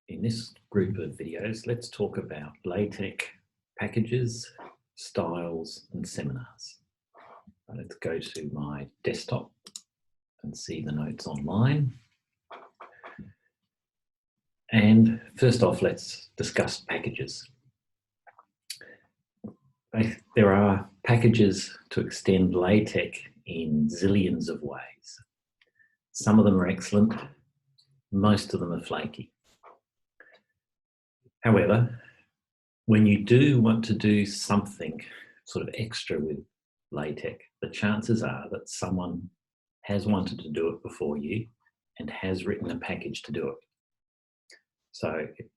In this group of videos, let's talk about LaTeX packages, styles, and seminars. Let's go to my desktop and see the notes online. And first off, let's discuss packages. There are packages to extend LaTeX in zillions of ways. Some of them are excellent, most of them are flaky. However, when you do want to do something sort of extra with LaTeX, the chances are that someone has wanted to do it before you and has written a package to do it. So it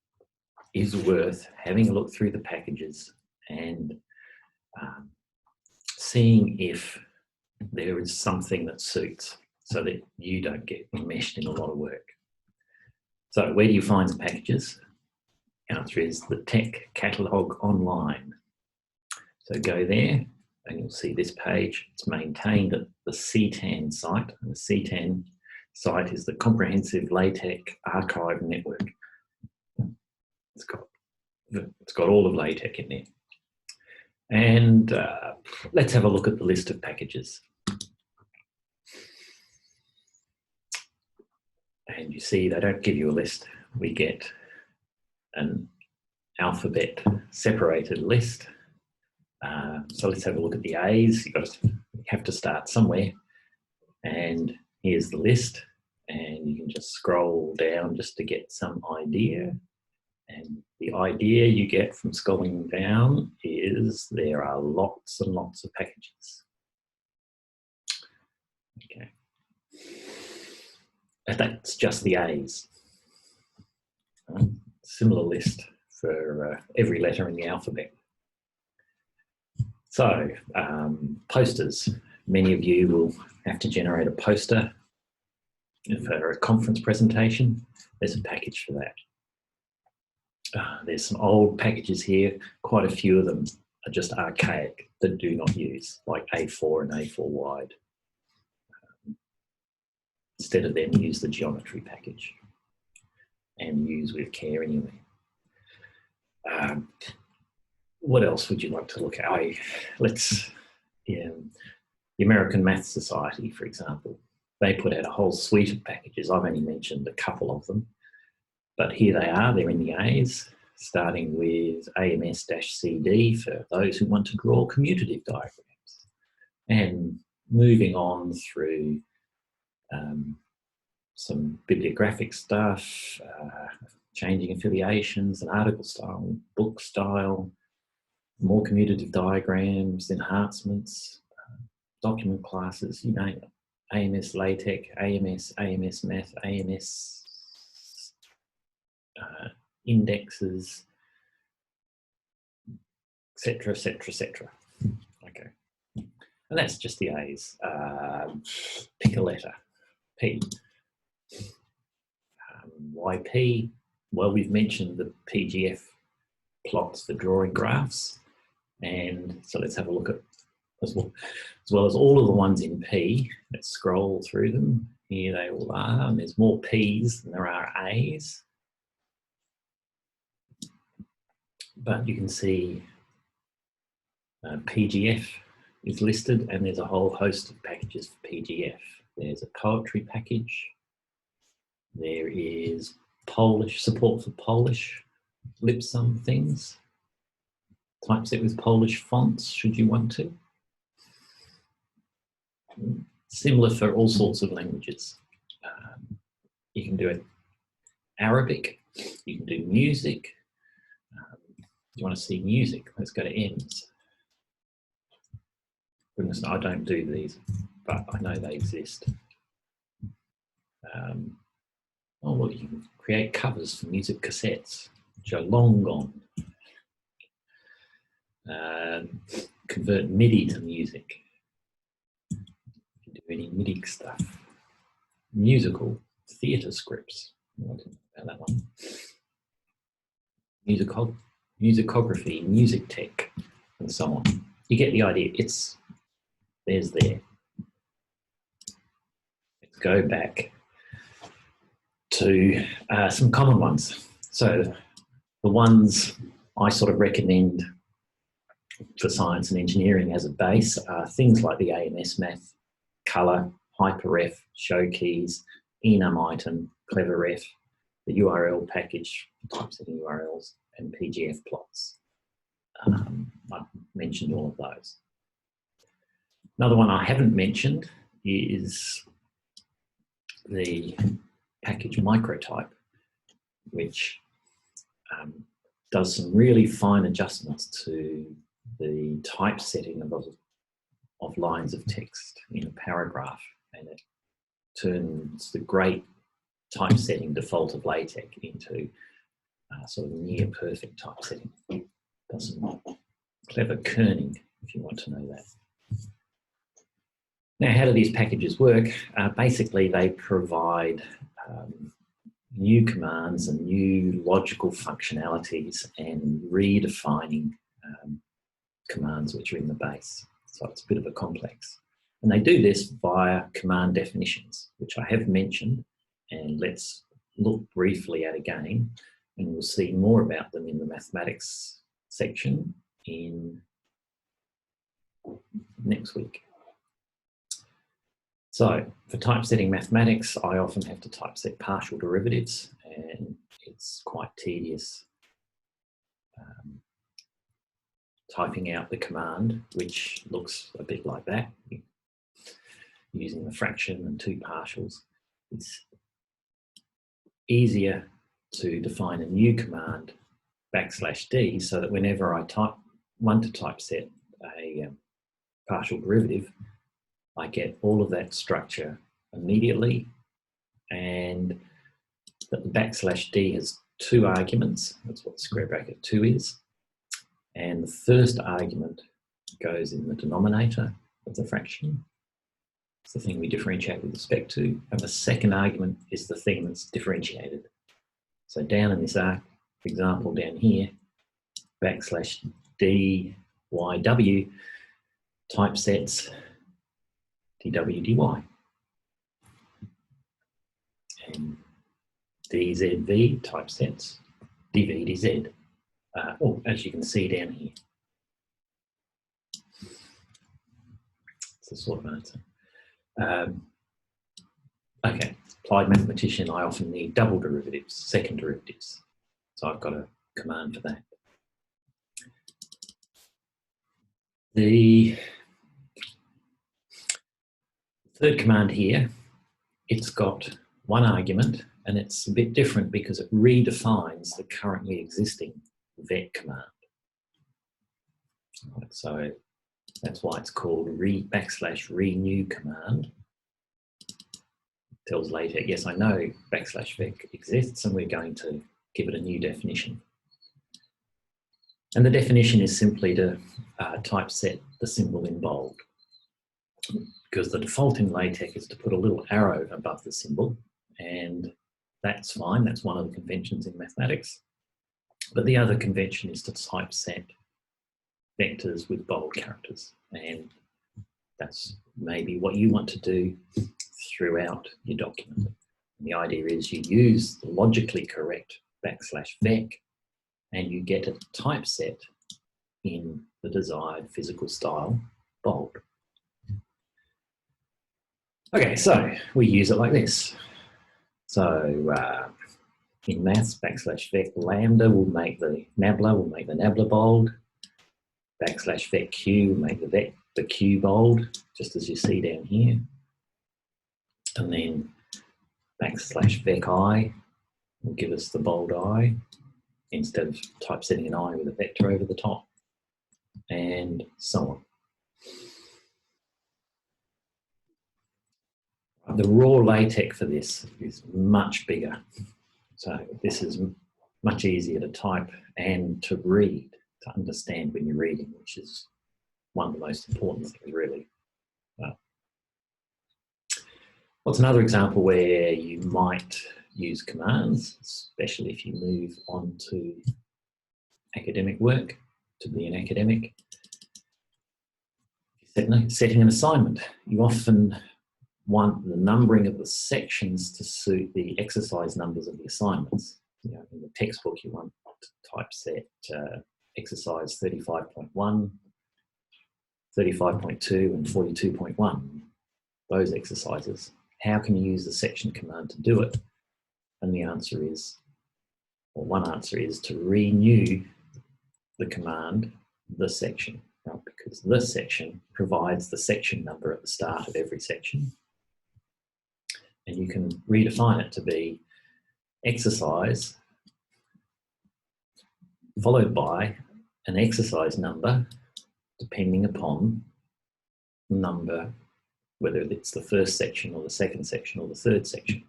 is worth having a look through the packages and seeing if there is something that suits so that you don't get enmeshed in a lot of work. So where do you find the packages? The answer is the Tech Catalog online. So go there and you'll see this page. It's maintained at the CTAN site. And the CTAN site is the Comprehensive LaTeX Archive Network. It's got all of LaTeX in there. And let's have a look at the list of packages. And you see they don't give you a list. We get an alphabet separated list. So let's have a look at the A's. You have to start somewhere. And here's the list. And you can just scroll down just to get some idea. And the idea you get from scrolling down is there are lots and lots of packages. Okay. And that's just the A's. Similar list for every letter in the alphabet. So, posters. Many of you will have to generate a poster for a conference presentation. There's a package for that. There's some old packages here. Quite a few of them are just archaic that do not use, like A4 and A4 wide. Instead of them, use the geometry package and use with care anyway. What else would you like to look at? The American Math Society, for example, they put out a whole suite of packages. I've only mentioned a couple of them, but here they are. They're in the A's, starting with AMS-CD for those who want to draw commutative diagrams, and moving on through some bibliographic stuff, changing affiliations, an article style, book style, more commutative diagrams, enhancements, document classes, you name it. AMS LaTeX, AMS Math, AMS indexes, etc., etc., etc. Okay, and that's just the A's. Pick a letter. P. Why P? Well, we've mentioned the PGF plots for drawing graphs, and so let's have a look at as well as all of the ones in P. Let's scroll through them. Here they all are, and there's more P's than there are A's. But you can see PGF is listed, and there's a whole host of packages for PGF. There's a poetry package. There is Polish, support for Polish lip-sum things. Typeset with Polish fonts, should you want to. Similar for all sorts of languages. You can do it Arabic, you can do music. You want to see music, let's go to M's. Goodness, I don't do these, but I know they exist. Oh, look, you can create covers for music cassettes, which are long gone. Convert MIDI to music. You can do any MIDI stuff. Musical theatre scripts. I don't know about that one. Musicography, music tech, and so on. You get the idea. There's there. Let's go back to some common ones. So the ones I sort of recommend for science and engineering as a base are things like the AMS Math, Color, HyperRef, Showkeys, enum item, CleverRef, the URL package, typesetting URLs, and PGF plots. I've mentioned all of those. Another one I haven't mentioned is the package Microtype, which does some really fine adjustments to the typesetting of lines of text in a paragraph, and it turns the great typesetting default of LaTeX into sort of near perfect typesetting. Does some clever kerning, if you want to know that. Now, how do these packages work? Basically, they provide new commands and new logical functionalities and redefining commands which are in the base. So it's a bit of a complex. And they do this via command definitions, which I have mentioned, and let's look briefly at again, and we'll see more about them in the mathematics section in next week. So for typesetting mathematics, I often have to typeset partial derivatives, and it's quite tedious typing out the command, which looks a bit like that, using the fraction and two partials. It's easier to define a new command, \d, so that whenever I want to typeset a partial derivative, I get all of that structure immediately, and that the \d has two arguments. That's what square bracket 2 is. And the first argument goes in the denominator of the fraction. It's the thing we differentiate with respect to. And the second argument is the thing that's differentiated. So down in this example down here, \dyw typesets dw dy. And dzv typesets dv dz. As you can see down here. It's a sort of answer. Okay, applied mathematician, I often need double derivatives, second derivatives. So I've got a command for that. The third command here, it's got one argument, and it's a bit different because it redefines the currently existing vet command. Right, so that's why it's called \renew command. It tells LaTeX, yes, I know \vec exists, and we're going to give it a new definition. And the definition is simply to typeset the symbol in bold, because the default in LaTeX is to put a little arrow above the symbol, and that's fine. That's one of the conventions in mathematics. But the other convention is to typeset vectors with bold characters, and that's maybe what you want to do throughout your document. And the idea is you use the logically correct \vec, and you get a typeset in the desired physical style, bold. Okay, so we use it like this. So in maths, \vec lambda will make the nabla bold. \vec q will make the q bold, just as you see down here. And then \vec I will give us the bold I, instead of typesetting an I with a vector over the top, and so on. The raw LaTeX for this is much bigger. So this is much easier to type and to read, to understand when you're reading, which is one of the most important things, really. What's another example where you might use commands, especially if you move on to academic work, to be an academic? Setting an assignment. You often want the numbering of the sections to suit the exercise numbers of the assignments. You know, in the textbook, you want to typeset exercise 35.1, 35.2 and 42.1, those exercises. How can you use the section command to do it? And the answer is, or one answer is, to renew the command, the section, right? Because the section provides the section number at the start of every section. And you can redefine it to be exercise followed by an exercise number, depending upon number, whether it's the first section or the second section or the third section.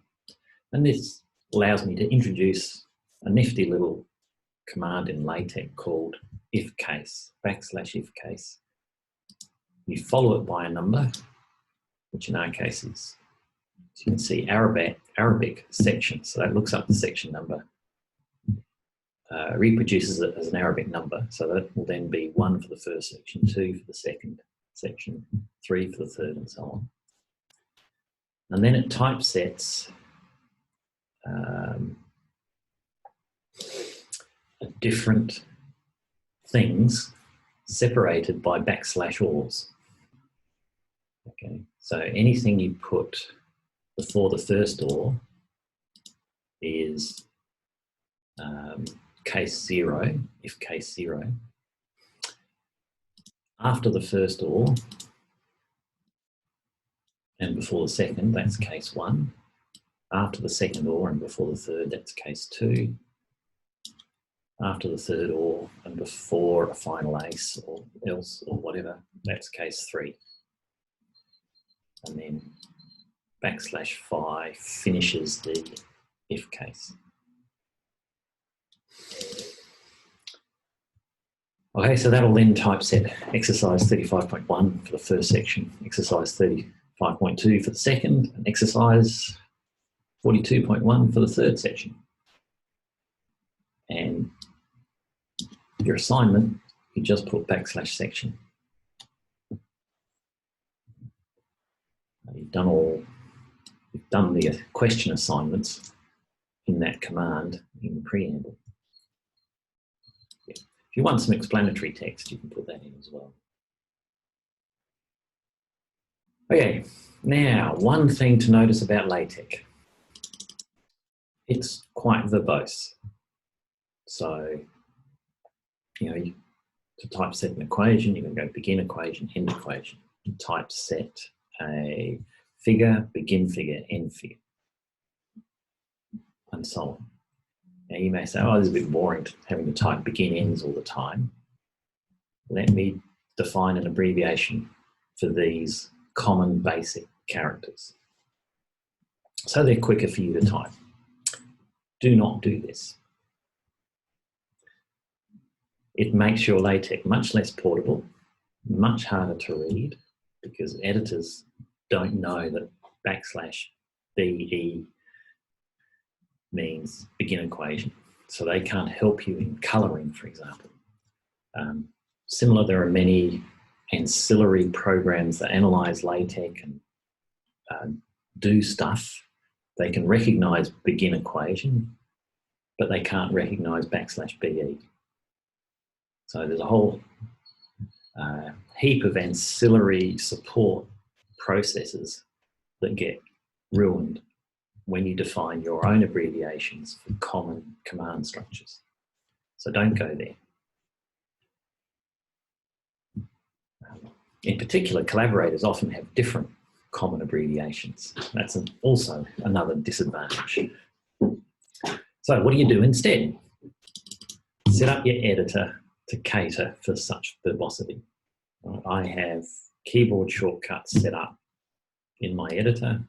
And this allows me to introduce a nifty little command in LaTeX called if case, \if case. You follow it by a number, which in our case is, as you can see, Arabic section. So that looks up the section number, reproduces it as an Arabic number. So that will then be 1 for the first section, 2 for the second section, 3 for the third, and so on. And then it typesets different things separated by \ors. Okay, so anything you put before the first OR is case 0, if case 0. After the first OR and before the second, that's case 1. After the second OR and before the third, that's case 2. After the third OR and before a final ace or else or whatever, that's case 3. And then \phi finishes the if case. Okay, so that'll then typeset exercise 35.1 for the first section, exercise 35.2 for the second, and exercise 42.1 for the third section. And your assignment, you just put \section. You've done the question assignments in that command in the preamble. Yeah. If you want some explanatory text, you can put that in as well. Okay, now one thing to notice about LaTeX. It's quite verbose. So, you know, to typeset an equation, you can go begin equation, end equation. To typeset a figure, begin figure, end figure, and so on. Now you may say, oh, this is a bit boring having to type begin ends all the time. Let me define an abbreviation for these common basic characters, so they're quicker for you to type. Do not do this. It makes your LaTeX much less portable, much harder to read, because editors don't know that \BE means begin equation. So they can't help you in colouring, for example. Similar, there are many ancillary programs that analyse LaTeX and do stuff. They can recognise begin equation, but they can't recognise \BE. So there's a whole heap of ancillary support processes that get ruined when you define your own abbreviations for common command structures. So don't go there. In particular, collaborators often have different common abbreviations. That's also another disadvantage. So what do you do instead? Set up your editor to cater for such verbosity. I have keyboard shortcuts set up in my editor,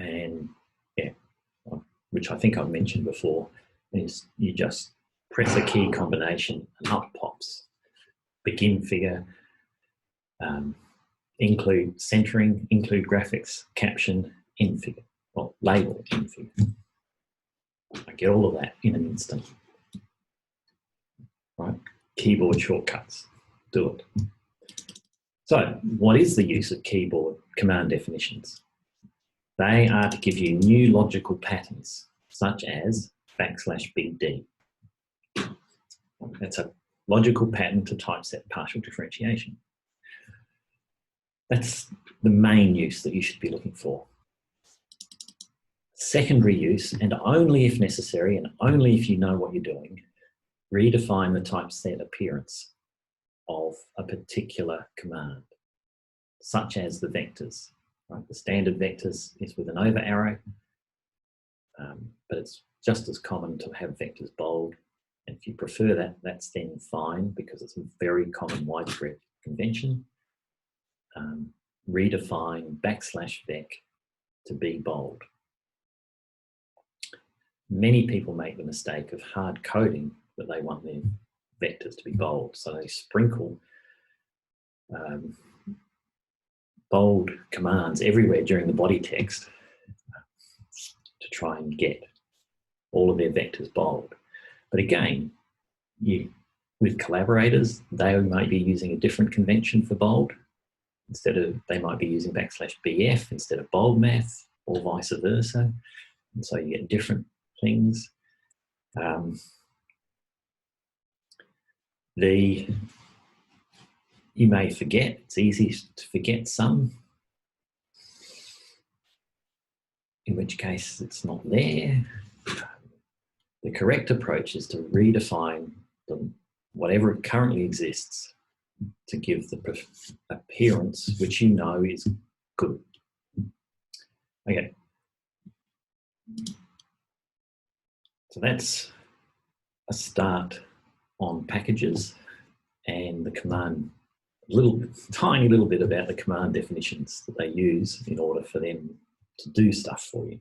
and yeah, which I think I've mentioned before, is you just press a key combination and up pops begin figure, include centering, include graphics, caption, end figure, or label end figure. I get all of that in an instant. Right? Keyboard shortcuts, do it. So what is the use of keyboard command definitions? They are to give you new logical patterns, such as \big D. That's a logical pattern to typeset partial differentiation. That's the main use that you should be looking for. Secondary use, and only if necessary, and only if you know what you're doing, redefine the typeset appearance of a particular command, such as the vectors. Right? The standard vectors is with an over arrow, but it's just as common to have vectors bold. And if you prefer that, that's then fine, because it's a very common widespread convention. Redefine \vec to be bold. Many people make the mistake of hard coding that they want their vectors to be bold. So they sprinkle bold commands everywhere during the body text to try and get all of their vectors bold. But again, with collaborators, they might be using a different convention for bold. They might be using \bf instead of bold math, or vice versa. And so you get different things. You may forget, it's easy to forget some, in which case it's not there. The correct approach is to redefine whatever currently exists to give the appearance which you know is good. Okay. So that's a start on packages and the command, tiny little bit about the command definitions that they use in order for them to do stuff for you.